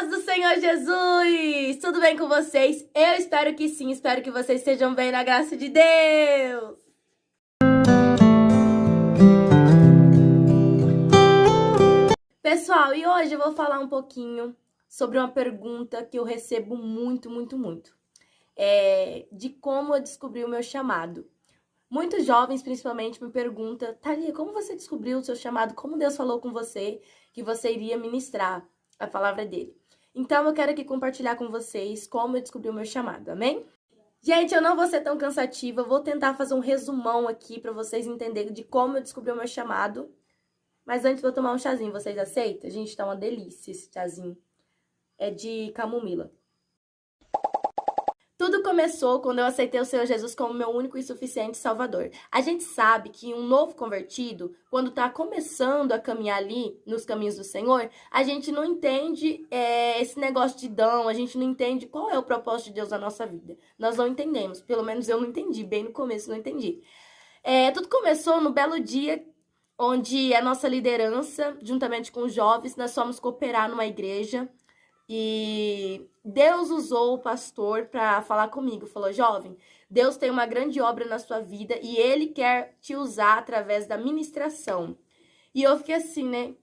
paz do Senhor Jesus! Tudo bem com vocês? Eu espero que sim, espero que vocês estejam bem na graça de Deus! Pessoal, e hoje eu vou falar um pouquinho sobre uma pergunta que eu recebo muito. De como eu descobri o meu chamado. Muitos jovens, principalmente, me perguntam: Thalia, como você descobriu o seu chamado? Como Deus falou com você que você iria ministrar a palavra dele? Então, eu quero aqui compartilhar com vocês como eu descobri o meu chamado, amém? Gente, eu não vou ser tão cansativa, eu vou tentar fazer um resumão aqui para vocês entenderem de como eu descobri o meu chamado. Mas antes, vou tomar um chazinho, vocês aceitam? Gente, tá uma delícia esse chazinho. É de camomila. Tudo começou quando eu aceitei o Senhor Jesus como meu único e suficiente Salvador. A gente sabe que um novo convertido, quando está começando a caminhar ali nos caminhos do Senhor, a gente não entende esse negócio de dom, a gente não entende qual é o propósito de Deus na nossa vida. Nós não entendemos, pelo menos eu não entendi, bem no começo não entendi. Tudo começou no belo dia onde a nossa liderança, juntamente com os jovens, nós fomos cooperar numa igreja. E Deus usou o pastor para falar comigo. Falou: jovem, Deus tem uma grande obra na sua vida e Ele quer te usar através da ministração. E eu fiquei assim, né?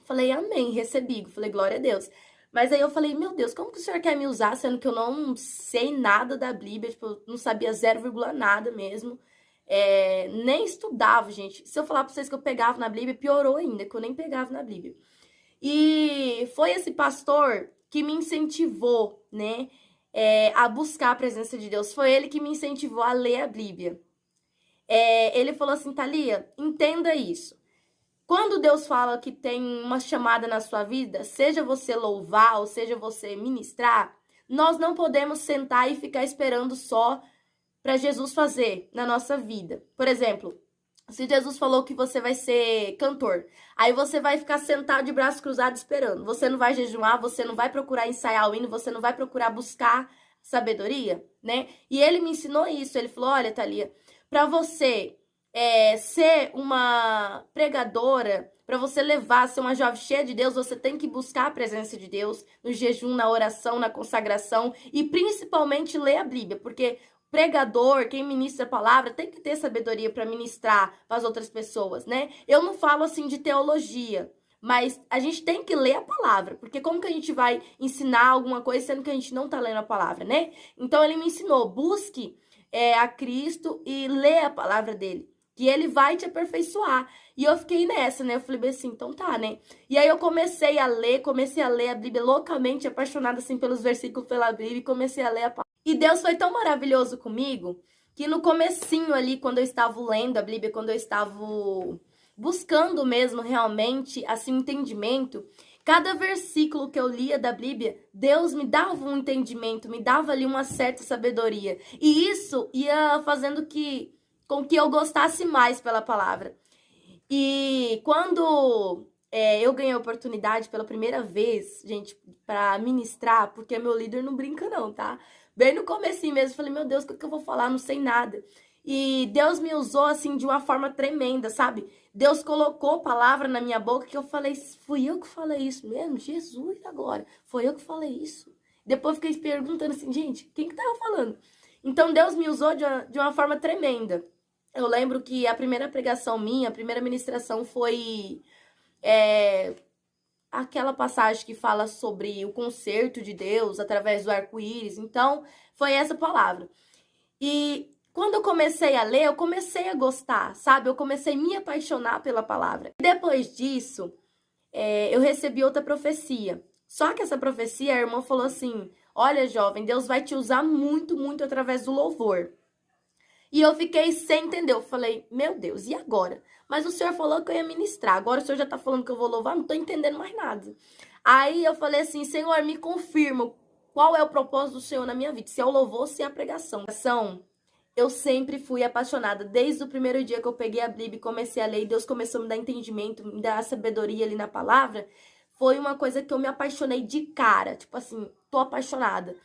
Falei: amém, recebi. Falei: glória a Deus. Mas aí eu falei: meu Deus, como que o Senhor quer me usar, sendo que eu não sei nada da Bíblia? Tipo, eu não sabia 0, nada mesmo. Nem estudava, gente. Se eu falar para vocês que eu pegava na Bíblia, piorou ainda, que eu nem pegava na Bíblia. E foi esse pastor que me incentivou, né, a buscar a presença de Deus. Foi ele que me incentivou a ler a Bíblia. Ele falou assim: Thalia, entenda isso. Quando Deus fala que tem uma chamada na sua vida, seja você louvar ou seja você ministrar, nós não podemos sentar e ficar esperando só para Jesus fazer na nossa vida. Por exemplo, se Jesus falou que você vai ser cantor, aí você vai ficar sentado de braços cruzados esperando. Você não vai jejuar, você não vai procurar ensaiar o hino, você não vai procurar buscar sabedoria, né? E ele me ensinou isso. Ele falou: olha, Thalia, para você ser uma pregadora, para você levar, ser uma jovem cheia de Deus, você tem que buscar a presença de Deus no jejum, na oração, na consagração e principalmente ler a Bíblia, porque pregador, quem ministra a palavra, tem que ter sabedoria para ministrar para as outras pessoas, né? Eu não falo assim de teologia, mas a gente tem que ler a palavra, porque como que a gente vai ensinar alguma coisa sendo que a gente não tá lendo a palavra, né? Então ele me ensinou: busque a Cristo e lê a palavra dele, que ele vai te aperfeiçoar. E eu fiquei nessa, né? Eu falei assim: então tá, né? E aí eu comecei a ler a Bíblia loucamente, apaixonada assim pelos versículos, pela Bíblia, e comecei a ler a palavra. E Deus foi tão maravilhoso comigo que no comecinho ali, quando eu estava lendo a Bíblia, quando eu estava buscando mesmo realmente assim entendimento, cada versículo que eu lia da Bíblia, Deus me dava um entendimento, me dava ali uma certa sabedoria. E isso ia fazendo com que eu gostasse mais pela palavra. E quando eu ganhei a oportunidade pela primeira vez, gente, para ministrar, porque meu líder não brinca não, tá? Bem no comecinho mesmo, falei: meu Deus, o que eu vou falar? Não sei nada. E Deus me usou, assim, de uma forma tremenda, sabe? Deus colocou palavra na minha boca que eu falei: fui eu que falei isso mesmo? Jesus, agora, foi eu que falei isso? Depois fiquei perguntando assim: gente, quem que tava falando? Então Deus me usou de uma forma tremenda. Eu lembro que a primeira pregação minha, a primeira ministração foi aquela passagem que fala sobre o concerto de Deus através do arco-íris. Então, foi essa palavra. E quando eu comecei a ler, eu comecei a gostar, sabe? Eu comecei a me apaixonar pela palavra. Depois disso, eu recebi outra profecia. Só que essa profecia, a irmã falou assim: olha, jovem, Deus vai te usar muito através do louvor. E eu fiquei sem entender. Eu falei: meu Deus, e agora? Mas o senhor falou que eu ia ministrar. Agora o senhor já tá falando que eu vou louvar? Não tô entendendo mais nada. Aí eu falei assim: Senhor, me confirma qual é o propósito do Senhor na minha vida. Se é o louvor, se é a pregação. Eu sempre fui apaixonada. Desde o primeiro dia que eu peguei a Bíblia e comecei a ler, e Deus começou a me dar entendimento, me dar sabedoria ali na palavra, foi uma coisa que eu me apaixonei de cara. Tipo assim, tô apaixonada.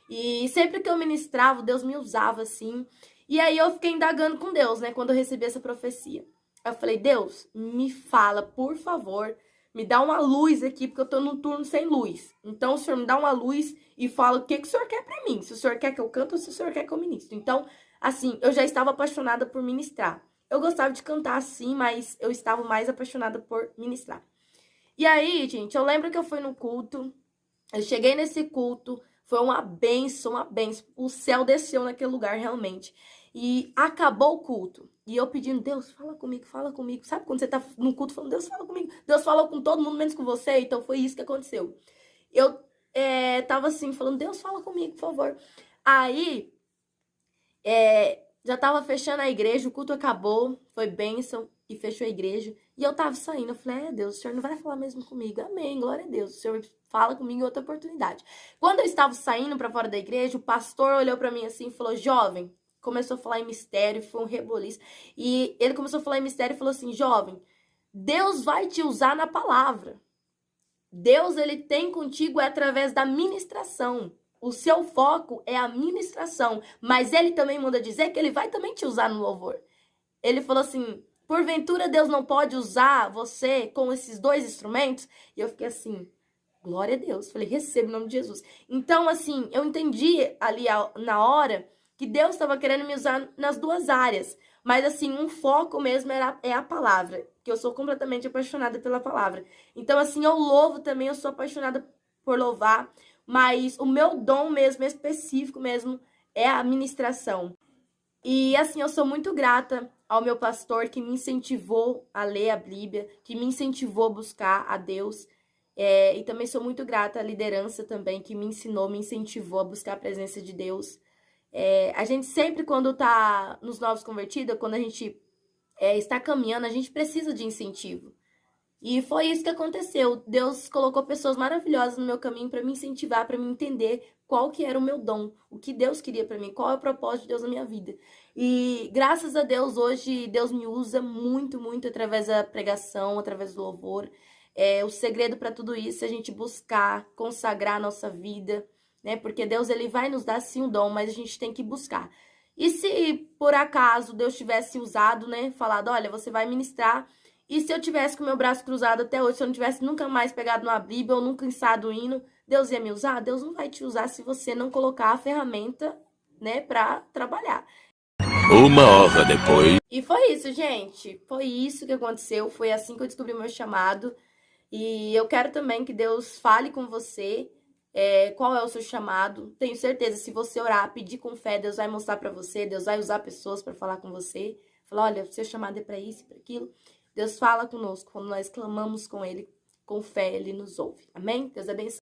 E sempre que eu ministrava, Deus me usava assim. E aí eu fiquei indagando com Deus, né, quando eu recebi essa profecia. Eu falei: Deus, me fala, por favor, me dá uma luz aqui, porque eu tô num turno sem luz. Então, o senhor me dá uma luz e fala o que o senhor quer pra mim. Se o senhor quer que eu canto ou se o senhor quer que eu ministre. Então, assim, eu já estava apaixonada por ministrar. Eu gostava de cantar assim, mas eu estava mais apaixonada por ministrar. E aí, gente, eu lembro que eu fui no culto, eu cheguei nesse culto, foi uma benção, uma benção. O céu desceu naquele lugar, realmente. E acabou o culto. E eu pedindo, Deus, fala comigo, fala comigo. Sabe quando você tá no culto falando, Deus, fala comigo. Deus falou com todo mundo, menos com você. Então, foi isso que aconteceu. Eu tava assim, falando, Deus, fala comigo, por favor. Aí, já tava fechando a igreja, o culto acabou, foi bênção e fechou a igreja. E eu tava saindo, eu falei, Deus, o Senhor não vai falar mesmo comigo. Amém, glória a Deus, o Senhor fala comigo em outra oportunidade. Quando eu estava saindo para fora da igreja, o pastor olhou para mim assim e falou, jovem, começou a falar em mistério, foi um reboliço. E ele começou a falar em mistério e falou assim, jovem, Deus vai te usar na palavra. Deus, ele tem contigo através da ministração. O seu foco é a ministração, mas ele também manda dizer que ele vai também te usar no louvor. Ele falou assim, porventura Deus não pode usar você com esses dois instrumentos? E eu fiquei assim, glória a Deus. Falei, receba em nome de Jesus. Então, assim, eu entendi ali na hora que Deus estava querendo me usar nas duas áreas. Mas, assim, um foco mesmo é a palavra, que eu sou completamente apaixonada pela palavra. Então, assim, eu louvo também, eu sou apaixonada por louvar, mas o meu dom mesmo, específico mesmo, é a ministração. E assim, eu sou muito grata ao meu pastor que me incentivou a ler a Bíblia, que me incentivou a buscar a Deus. E também sou muito grata à liderança também, que me ensinou, me incentivou a buscar a presença de Deus. A gente sempre, quando tá nos novos convertidos, quando a gente está caminhando, a gente precisa de incentivo. E foi isso que aconteceu. Deus colocou pessoas maravilhosas no meu caminho para me incentivar, para me entender qual que era o meu dom, o que Deus queria para mim, qual é o propósito de Deus na minha vida. E graças a Deus, hoje, Deus me usa muito, muito através da pregação, através do louvor. O segredo para tudo isso é a gente buscar, consagrar a nossa vida, né? Porque Deus, ele vai nos dar sim o dom, mas a gente tem que buscar. E se por acaso Deus tivesse usado, né, falado, olha, você vai ministrar. E se eu tivesse com o meu braço cruzado até hoje, se eu não tivesse nunca mais pegado numa Bíblia ou nunca ensado o hino, Deus ia me usar? Deus não vai te usar se você não colocar a ferramenta, né, pra trabalhar. Uma hora depois. E foi isso, gente. Foi isso que aconteceu. Foi assim que eu descobri o meu chamado. E eu quero também que Deus fale com você qual é o seu chamado. Tenho certeza, se você orar, pedir com fé, Deus vai mostrar pra você, Deus vai usar pessoas pra falar com você. Falar, olha, o seu chamado é pra isso, pra aquilo. Deus fala conosco quando nós clamamos com Ele, com fé, Ele nos ouve. Amém? Deus abençoe.